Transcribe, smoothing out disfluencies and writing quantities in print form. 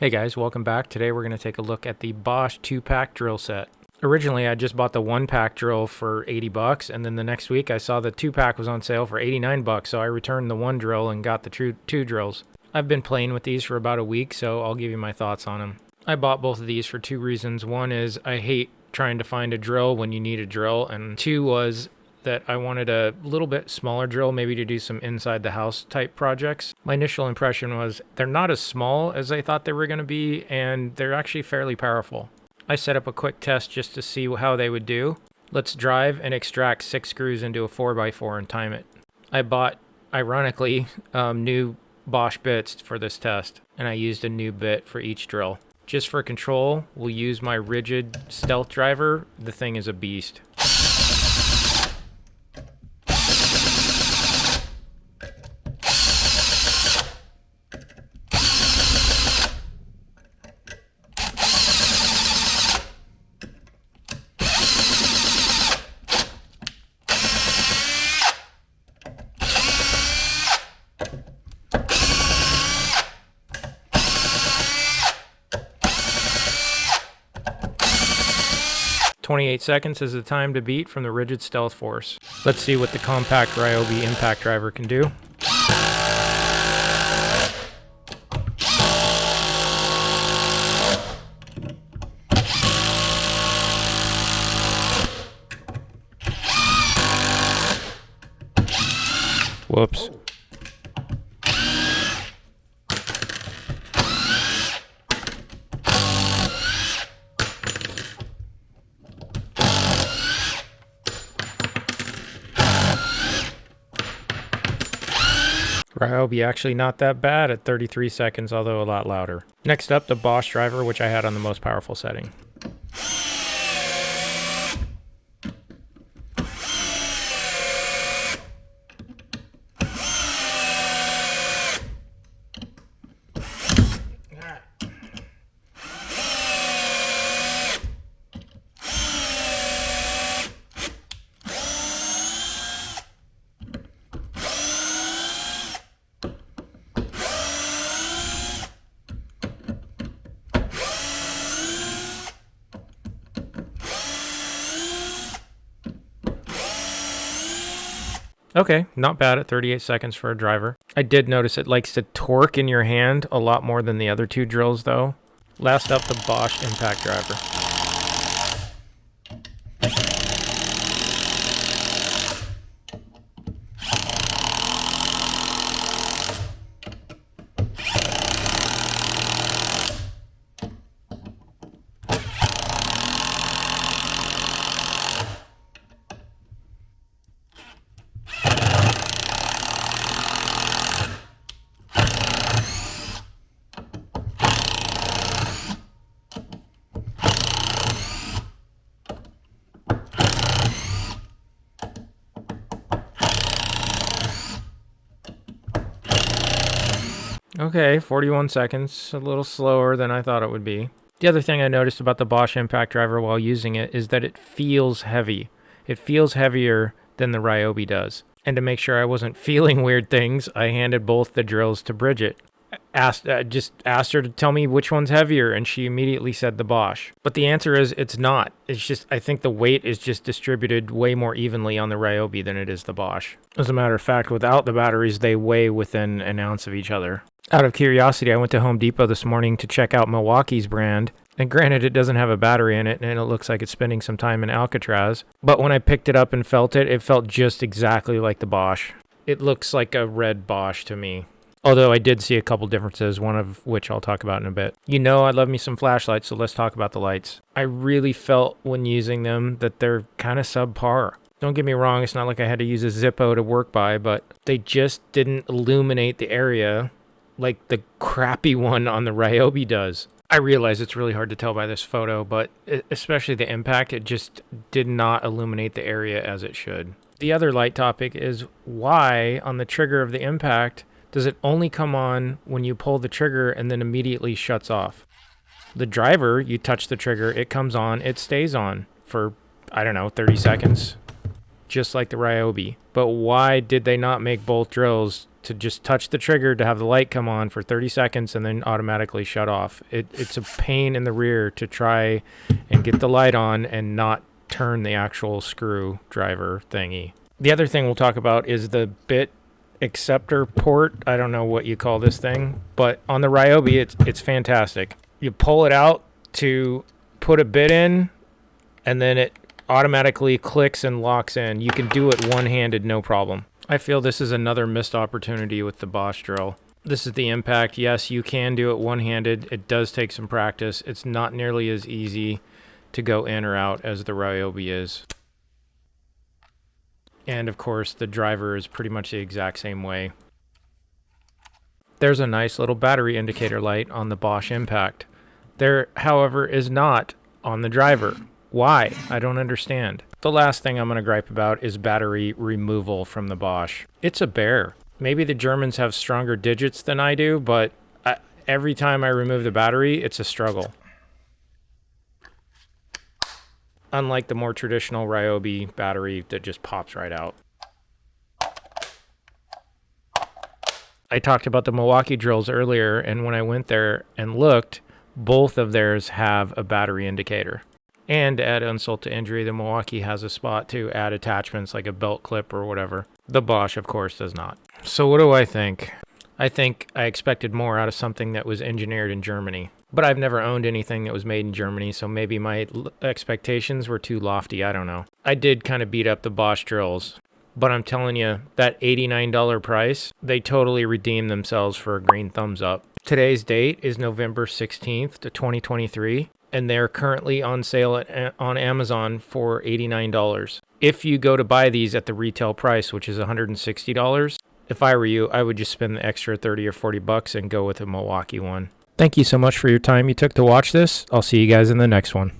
Hey guys, welcome back. Today we're going to take a look at the Bosch 2-pack drill set. Originally I just bought the 1-pack drill for 80 bucks, and then the next week I saw the 2-pack was on sale for 89 bucks, so I returned the 1 drill and got the 2 drills. I've been playing with these for about a week, so I'll give you my thoughts on them. I bought both of these for 2 reasons. One is I hate trying to find a drill when you need a drill, and 2 was that I wanted a little bit smaller drill, maybe to do some inside the house type projects. My initial impression was they're not as small as I thought they were going to be, and they're actually fairly powerful. I set up a quick test just to see how they would do. Let's drive and extract 6 screws into a 4x4 and time it. I bought, ironically, new Bosch bits for this test, and I used a new bit for each drill. Just for control, we'll use my Ridgid stealth driver. The thing is a beast. 28 seconds is the time to beat from the Ridgid Stealth Force. Let's see what the compact Ryobi impact driver can do. Whoops. Ryobi actually not that bad at 33 seconds, although a lot louder. Next up, the Bosch driver, which I had on the most powerful setting. Okay, not bad at 38 seconds for a driver. I did notice it likes to torque in your hand a lot more than the other 2 drills though. Last up, the Bosch impact driver. Okay, 41 seconds, a little slower than I thought it would be. The other thing I noticed about the Bosch impact driver while using it is that it feels heavy. It feels heavier than the Ryobi does. And to make sure I wasn't feeling weird things, I handed both the drills to Bridget. Just asked her to tell me which one's heavier, and she immediately said the Bosch. But the answer is it's not. It's just, I think the weight is just distributed way more evenly on the Ryobi than it is the Bosch. As a matter of fact, without the batteries, they weigh within an ounce of each other. Out of curiosity, I went to Home Depot this morning to check out Milwaukee's brand. And granted, it doesn't have a battery in it, and it looks like it's spending some time in Alcatraz. But when I picked it up and felt it, it felt just exactly like the Bosch. It looks like a red Bosch to me. Although I did see a couple differences, one of which I'll talk about in a bit. You know I love me some flashlights, so let's talk about the lights. I really felt when using them that they're kind of subpar. Don't get me wrong, it's not like I had to use a Zippo to work by, but they just didn't illuminate the area like the crappy one on the Ryobi does. I realize it's really hard to tell by this photo, but especially the impact, it just did not illuminate the area as it should. The other light topic is why on the trigger of the impact does it only come on when you pull the trigger and then immediately shuts off? The driver, you touch the trigger, it comes on, it stays on for, I don't know, 30 seconds, just like the Ryobi. But why did they not make both drills to just touch the trigger to have the light come on for 30 seconds and then automatically shut off. It's a pain in the rear to try and get the light on and not turn the actual screwdriver thingy. The other thing we'll talk about is the bit acceptor port. I don't know what you call this thing, but on the Ryobi, it's fantastic. You pull it out to put a bit in, and then it automatically clicks and locks in. You can do it one-handed, no problem. I feel this is another missed opportunity with the Bosch drill. This is the impact. Yes, you can do it one-handed. It does take some practice. It's not nearly as easy to go in or out as the Ryobi is. And of course, the driver is pretty much the exact same way. There's a nice little battery indicator light on the Bosch Impact. There, however, is not on the driver. Why? I don't understand. The last thing I'm going to gripe about is battery removal from the Bosch. It's a bear. Maybe the Germans have stronger digits than I do, but every time I remove the battery, it's a struggle. Unlike the more traditional Ryobi battery that just pops right out. I talked about the Milwaukee drills earlier, and when I went there and looked, both of theirs have a battery indicator. And to add insult to injury, the Milwaukee has a spot to add attachments like a belt clip or whatever. The Bosch, of course, does not. So what do I think? I think I expected more out of something that was engineered in Germany. But I've never owned anything that was made in Germany, so maybe my expectations were too lofty. I don't know. I did kind of beat up the Bosch drills. But I'm telling you, that $89 price, they totally redeemed themselves for a green thumbs up. Today's date is November 16th to 2023, and they're currently on sale on Amazon for $89. If you go to buy these at the retail price, which is $160, if I were you, I would just spend the extra 30 or 40 bucks and go with a Milwaukee one. Thank you so much for your time you took to watch this. I'll see you guys in the next one.